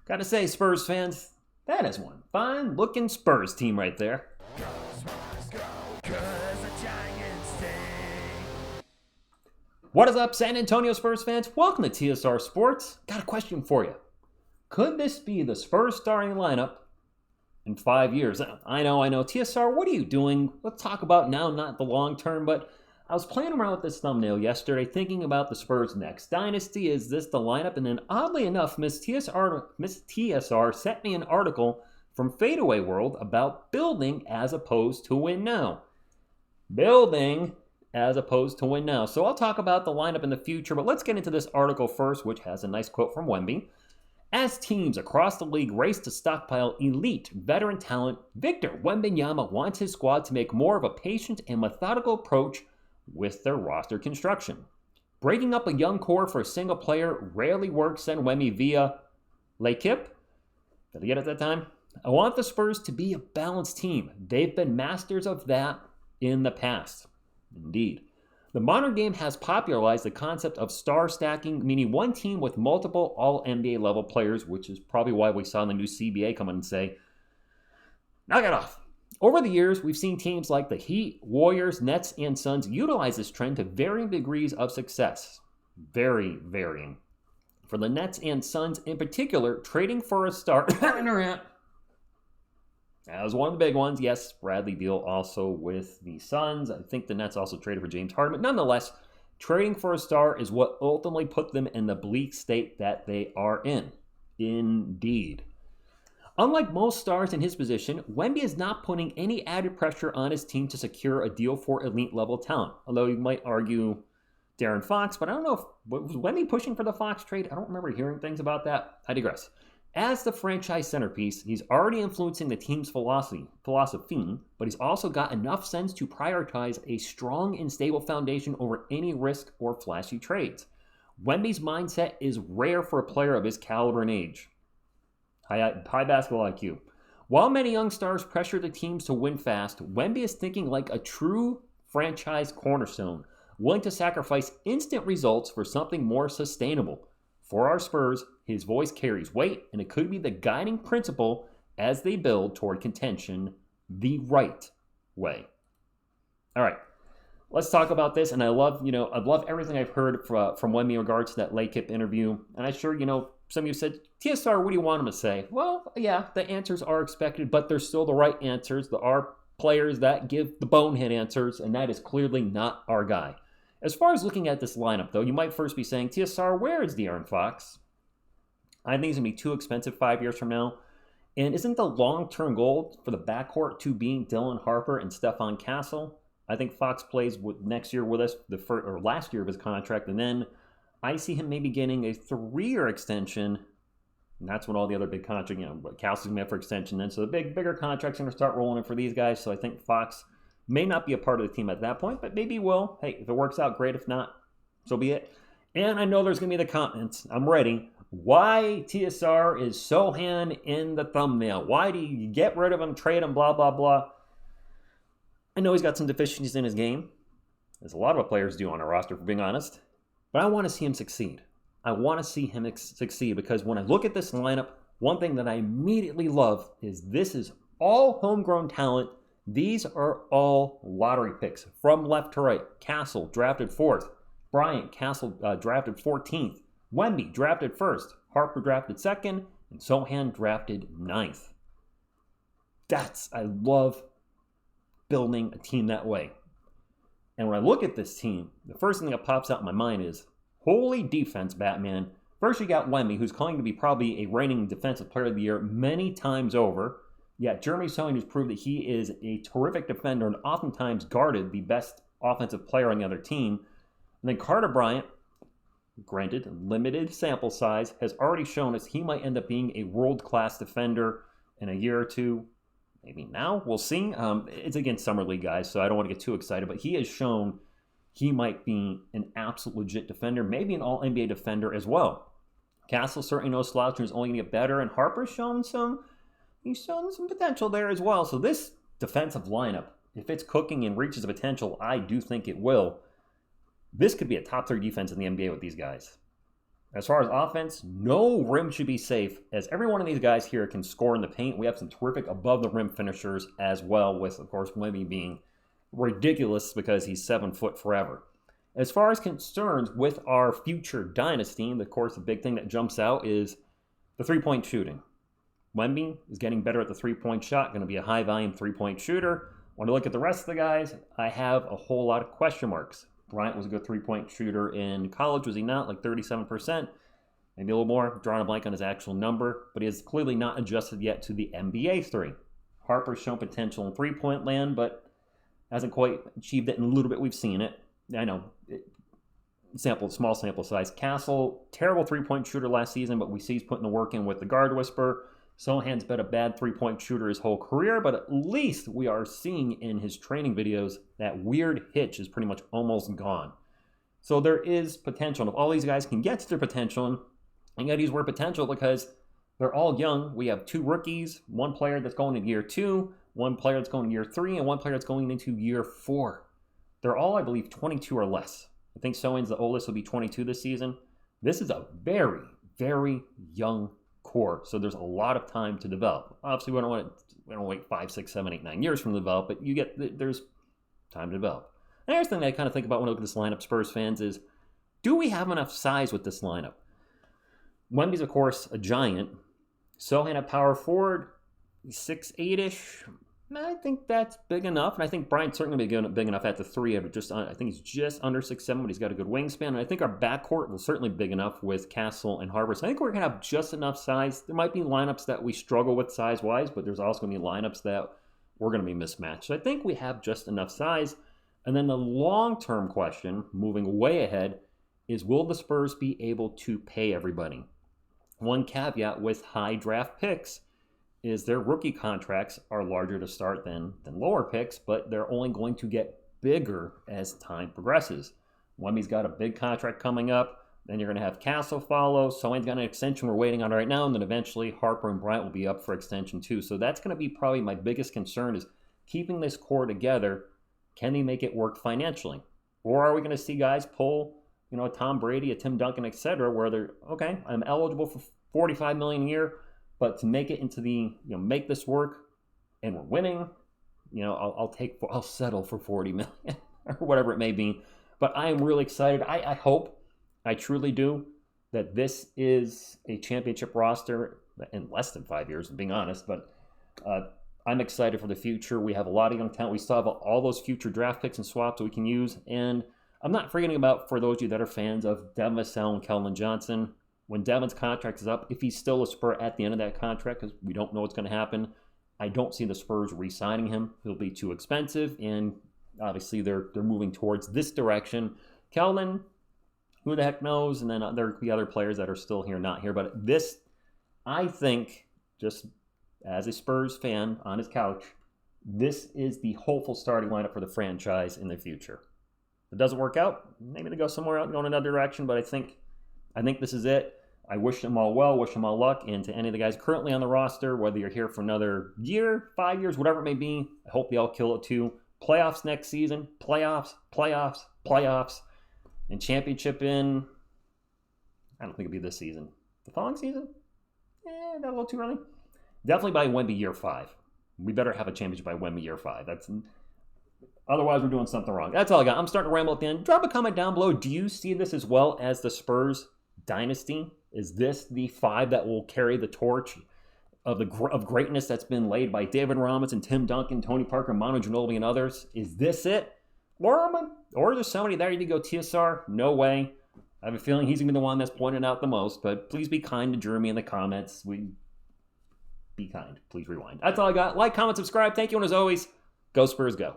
Gotta say, Spurs fans, that is one fine-looking Spurs team right there. Go, Spurs, go, 'cause the Giants stink. What is up, San Antonio Spurs fans? Welcome to TSR Sports. Got a question for you. Could this be the Spurs starting lineup in 5 years? I know. TSR, what are you doing? Let's talk about now, not the long term, but I was playing around with this thumbnail yesterday, thinking about the Spurs' next dynasty. Is this the lineup? And then, oddly enough, Miss TSR sent me an article from Fadeaway World about building as opposed to win now. Building as opposed to win now. So I'll talk about the lineup in the future, but let's get into this article first, which has a nice quote from Wemby. As teams across the league race to stockpile elite veteran talent, Victor Wembanyama wants his squad to make more of a patient and methodical approach with their roster construction. Breaking up a young core for a single player rarely works, said Wemby via L'Equipe. Did I get it that time? I want the Spurs to be a balanced team. They've been masters of that in the past. Indeed. The modern game has popularized the concept of star stacking, meaning one team with multiple all-NBA level players, which is probably why we saw the new CBA come in and say, knock it off. Over the years, we've seen teams like the Heat, Warriors, Nets, and Suns utilize this trend to varying degrees of success. Very varying. For the Nets and Suns in particular, trading for a star... That was one of the big ones. Yes, Bradley Beal also with the Suns. I think the Nets also traded for James Harden. But nonetheless, trading for a star is what ultimately put them in the bleak state that they are in. Indeed. Unlike most stars in his position, Wemby is not putting any added pressure on his team to secure a deal for elite-level talent. Although you might argue De'Aaron Fox, but I don't know if... Was Wemby pushing for the Fox trade? I don't remember hearing things about that. I digress. As the franchise centerpiece, he's already influencing the team's philosophy, but he's also got enough sense to prioritize a strong and stable foundation over any risk or flashy trades. Wemby's mindset is rare for a player of his caliber and age. High basketball IQ. While many young stars pressure the teams to win fast, Wemby is thinking like a true franchise cornerstone, willing to sacrifice instant results for something more sustainable. For our Spurs, his voice carries weight, and it could be the guiding principle as they build toward contention the right way. All right, let's talk about this. And I love everything I've heard from Wemby in regards to that L'Equipe interview. And I'm sure, some of you said, TSR, what do you want him to say? Well, yeah, the answers are expected, but they're still the right answers. There are players that give the bonehead answers, and that is clearly not our guy. As far as looking at this lineup, though, you might first be saying, TSR, where is De'Aaron Fox? I think he's going to be too expensive 5 years from now. And isn't the long-term goal for the backcourt to being Dylan Harper and Stephon Castle? I think Fox plays next year with us, last year of his contract, and then I see him maybe getting a 3-year extension, and that's when all the other big contracts, Castle's going to be up for extension then. So the bigger contracts are going to start rolling in for these guys. So I think Fox may not be a part of the team at that point, but maybe he will. Hey, if it works out, great. If not, so be it. And I know there's going to be the comments. I'm ready. Why TSR is Sochan in the thumbnail? Why do you get rid of him, trade him, blah, blah, blah? I know he's got some deficiencies in his game, as a lot of players do on a roster, for being honest. But I want to see him succeed. I want to see him succeed because when I look at this lineup, one thing that I immediately love is this is all homegrown talent. These are all lottery picks from left to right. Castle drafted 4th. Bryant, Castle drafted 14th. Wemby drafted 1st. Harper drafted 2nd. And Sochan drafted 9th. I love building a team that way. And when I look at this team, the first thing that pops out in my mind is, holy defense, Batman. First you got Wemby, who's going to be probably a reigning defensive player of the year many times over. Yeah, Jeremy Sochan has proved that he is a terrific defender and oftentimes guarded the best offensive player on the other team. And then Carter Bryant, granted, limited sample size, has already shown us he might end up being a world-class defender in a year or two. Maybe now, we'll see. It's against Summer League, guys, so I don't want to get too excited. But he has shown he might be an absolute legit defender, maybe an all-NBA defender as well. Castle certainly no slouch and is only going to get better. And Harper's shown some potential there as well. So this defensive lineup, if it's cooking and reaches the potential, I do think it will. This could be a top 3 defense in the NBA with these guys. As far as offense, no rim should be safe, as every one of these guys here can score in the paint. We have some terrific above-the-rim finishers as well, with, of course, Wemby being ridiculous because he's 7 foot forever. As far as concerns with our future dynasty, of course, the big thing that jumps out is the three-point shooting. Wemby is getting better at the three-point shot, going to be a high-volume three-point shooter. When I look at the rest of the guys, I have a whole lot of question marks. Bryant was a good three-point shooter in college, was he not? Like 37%, maybe a little more. Drawing a blank on his actual number, but he has clearly not adjusted yet to the NBA three. Harper's shown potential in three-point land, but hasn't quite achieved it in a little bit. We've seen it. I know, small sample size. Castle, terrible three-point shooter last season, but we see he's putting the work in with the guard whisper. Sochan's been a bad three-point shooter his whole career, but at least we are seeing in his training videos that weird hitch is pretty much almost gone. So there is potential. And if all these guys can get to their potential, and yet use word potential because they're all young. We have 2 rookies, 1 player that's going into year 2, 1 player that's going into year 3, and 1 player that's going into year 4. They're all, I believe, 22 or less. I think Sochan's the oldest, will be 22 this season. This is a very, very young core, so there's a lot of time to develop. Obviously, we don't wait 5, 6, 7, 8, 9 years from the develop, but there's time to develop. And the other thing that I kind of think about when I look at this lineup, Spurs fans, is do we have enough size with this lineup? Wemby's, of course, a giant. Sochan at power forward, 6'8"-ish. I think that's big enough, and I think Bryant's certainly going to be big enough at the 3. I think he's just under 6'7", but he's got a good wingspan. And I think our backcourt will certainly be big enough with Castle and Harper. So I think we're going to have just enough size. There might be lineups that we struggle with size-wise, but there's also going to be lineups that we're going to be mismatched. So I think we have just enough size. And then the long-term question, moving way ahead, is will the Spurs be able to pay everybody? One caveat with high draft picks is their rookie contracts are larger to start than lower picks, but they're only going to get bigger as time progresses. Wemby's got a big contract coming up, then you're going to have Castle follow, Sochan's got an extension we're waiting on right now, and then eventually Harper and Bryant will be up for extension too. So that's going to be probably my biggest concern, is keeping this core together. Can they make it work financially? Or are we going to see guys pull, a Tom Brady, a Tim Duncan, etc., where they're, okay, I'm eligible for $45 million a year, but to make it into the, make this work and we're winning, I'll settle for $40 million or whatever it may be. But I am really excited. I hope, I truly do, that this is a championship roster in less than 5 years, being honest. But I'm excited for the future. We have a lot of young talent. We still have all those future draft picks and swaps that we can use. And I'm not forgetting about, for those of you that are fans of Devin Vassell and Keldon Johnson, when Devin's contract is up, if he's still a Spur at the end of that contract, because we don't know what's going to happen, I don't see the Spurs re-signing him. He'll be too expensive, and obviously they're moving towards this direction. Keldon, who the heck knows? And then there could be other players that are still here, not here. But this, I think, just as a Spurs fan on his couch, this is the hopeful starting lineup for the franchise in the future. If it doesn't work out, maybe they go somewhere else, go in another direction, but I think this is it. I wish them all well, wish them all luck, and to any of the guys currently on the roster, whether you're here for another year, 5 years, whatever it may be, I hope they all kill it too. Playoffs next season, playoffs, and championship in, I don't think it'll be this season. The following season? That's a little too early. Definitely by Wemby year 5. We better have a championship by Wemby year 5. Otherwise, we're doing something wrong. That's all I got. I'm starting to ramble at the end. Drop a comment down below. Do you see this as well as the Spurs dynasty? Is this the 5 that will carry the torch of greatness that's been laid by David Robinson, Tim Duncan, Tony Parker, Manu Ginobili, and others? Is this it? Or is there somebody there you go, TSR? No way. I have a feeling he's going to be the one that's pointed out the most, but please be kind to Jeremy in the comments. Be kind. Please rewind. That's all I got. Like, comment, subscribe. Thank you, and as always, go Spurs, go.